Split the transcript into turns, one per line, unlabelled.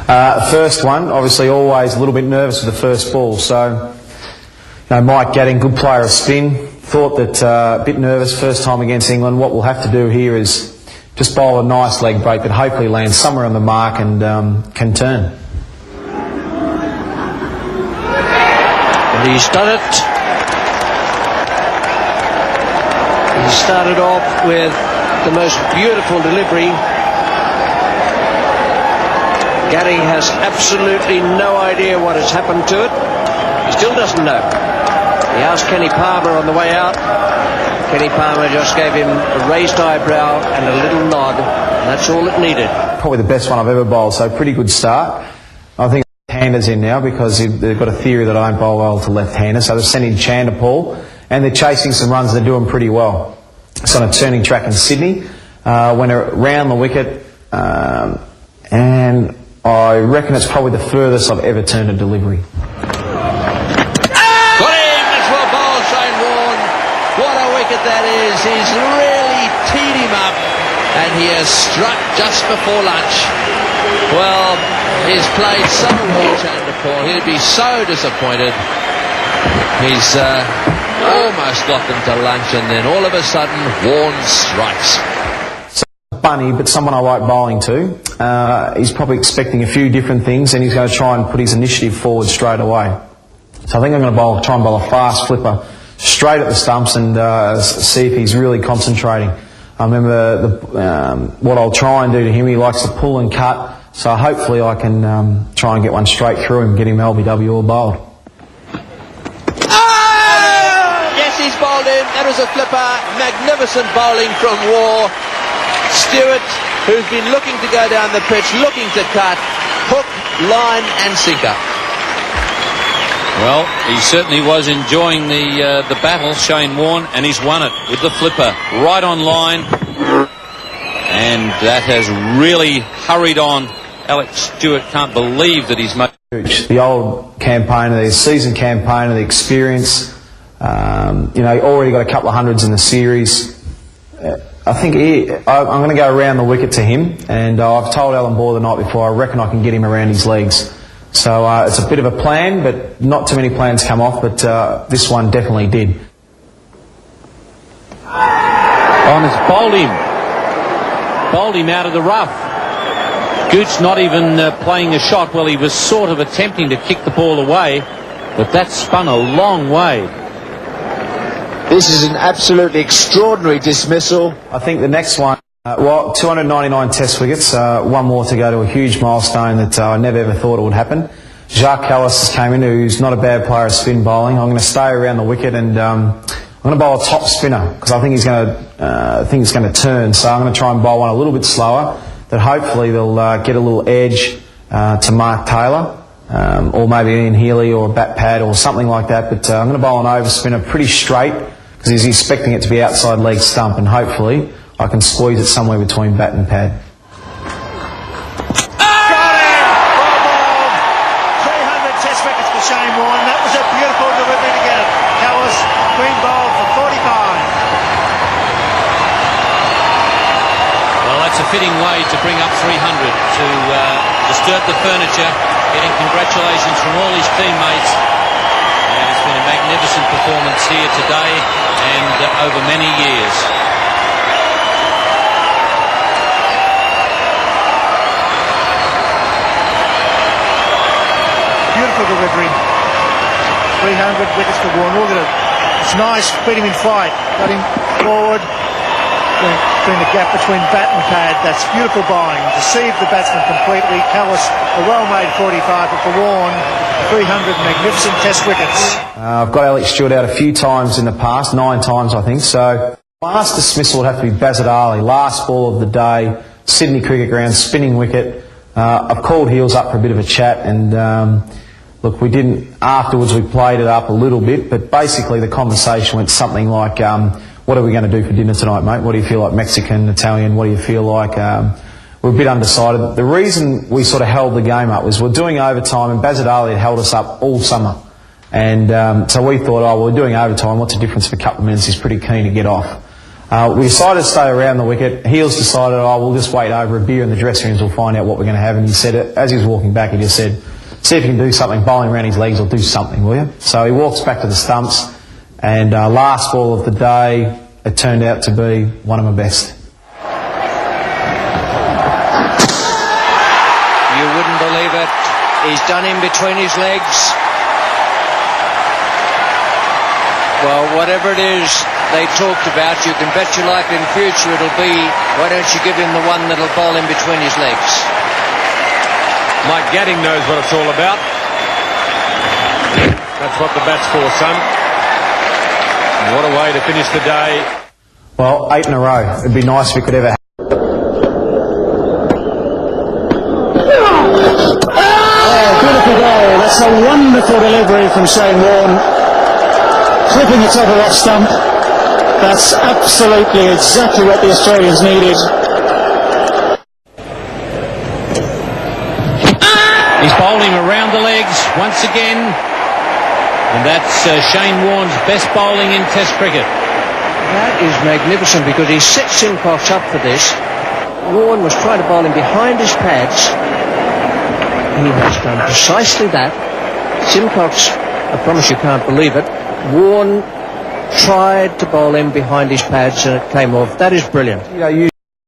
First one, obviously always a little bit nervous with the first ball. So, Mike Gadding, good player of spin, thought that a bit nervous first time against England. What we'll have to do here is just bowl a nice leg break that hopefully lands somewhere on the mark and can turn.
And he's done it. He started off with the most beautiful delivery. Gadding has absolutely no idea what has happened to it. He still doesn't know. He asked Kenny Palmer on the way out. Kenny Palmer just gave him a raised eyebrow and a little nod. And that's all it needed. Probably
the best one I've ever bowled, so pretty good start. I think left-handers in now because they've got a theory that I don't bowl well to left-handers. So they're sending Chanderpaul and they're chasing some runs. They're doing pretty well. It's on a turning track in Sydney. Went around the wicket and I reckon it's probably the furthest I've ever turned a delivery.
Got him! That's well bowled, Shane Warne. What a wicket that is. He's really teed him up and he has struck just before lunch. Well, he's played so well, Chanderpaul. He'd be so disappointed. He's almost got them to lunch and then all of a sudden Warne strikes.
Bunny, but someone I like bowling to. He's probably expecting a few different things and he's going to try and put his initiative forward straight away. So I think I'm going to try and bowl a fast flipper straight at the stumps and see if he's really concentrating. I remember what I'll try and do to him, he likes to pull and cut, so hopefully I can try and get one straight through him, get him LBW all bowled.
Yes, he's bowled in. That was a flipper. Magnificent bowling from Waugh. Stewart, who's been looking to go down the pitch, looking to cut, hook, line and sinker.
Well, he certainly was enjoying the battle, Shane Warne, and he's won it with the flipper right on line. And that has really hurried on. Alex Stewart can't believe that he's made...
The old campaigner, the seasoned campaigner, the experience, already got a couple of hundreds in the series. I think I'm going to go around the wicket to him, and I've told Alan Bohr the night before, I reckon I can get him around his legs. So it's a bit of a plan, but not too many plans come off, but this one definitely did.
And it's bowled him. Bowled him out of the rough. Gooch not even playing a shot. Well, he was sort of attempting to kick the ball away, but that spun a long way.
This is an absolutely extraordinary dismissal.
I think the next one, 299 test wickets, one more to go to a huge milestone that I never ever thought it would happen. Jacques Kallis has came in, who's not a bad player of spin bowling. I'm going to stay around the wicket and I'm going to bowl a top spinner because I think he's going to turn. So I'm going to try and bowl one a little bit slower that hopefully they'll get a little edge to Mark Taylor. Or maybe Ian Healy or a bat pad or something like that. But I'm going to bowl an over spinner pretty straight because he's expecting it to be outside leg stump, and hopefully I can squeeze it somewhere between bat and pad.
Got it! Well bowled. 300 test wickets for Shane Warne. That was a beautiful delivery to get it. Kallis, green bowled for 45.
Well, that's a fitting way to bring up 300, to disturb the furniture, getting congratulations from all his teammates. And it's been a magnificent performance here today and over many years.
Beautiful delivery. 300 wickets for Warne. Look at it. It's nice. Beat him in flight. Got him forward. Between the gap between bat and pad. That's beautiful bowling. Deceived the batsman completely. Kallis, a well-made 45, but for Warne, 300 magnificent test wickets.
I've got Alex Stewart out a few times in the past, 9 times I think. So last dismissal would have to be Bazit Ali. Last ball of the day, Sydney Cricket Ground, spinning wicket. I've called Heels up for a bit of a chat, and look, we didn't. Afterwards, we played it up a little bit, but basically the conversation went something like, what are we going to do for dinner tonight, mate? What do you feel like? Mexican, Italian? What do you feel like? We're a bit undecided. The reason we sort of held the game up was we're doing overtime, and Bazit Ali had held us up all summer. And so we thought, we're doing overtime. What's the difference for a couple of minutes? He's pretty keen to get off. We decided to stay around the wicket. Heels decided, we'll just wait over a beer in the dressing rooms, we'll find out what we're going to have. And he said, as he was walking back, he just said, see if you can do something, bowling around his legs, or do something, will you? So he walks back to the stumps, and last ball of the day, it turned out to be one of my best.
You wouldn't believe it. He's done in between his legs. Well, whatever it is they talked about, you can bet your life in future it'll be, why don't you give him the one that'll bowl in between his legs?
Mike Gatting knows what it's all about. That's what the bat's for, son. And what a way to finish the day.
Well, 8 in a row. It'd be nice if we could ever have.
Beautiful goal. That's a wonderful delivery from Shane Warne. Clipping the top of off stump. That's absolutely exactly what the Australians needed.
He's bowling around the legs once again. And that's Shane Warne's best bowling in Test cricket.
That is magnificent because he set Simcox up for this. Warne was trying to bowl him behind his pads. He has done precisely that. Simcox, I promise you can't believe it, Warne tried to bowl him behind his pads and it came off. That is brilliant.
You know,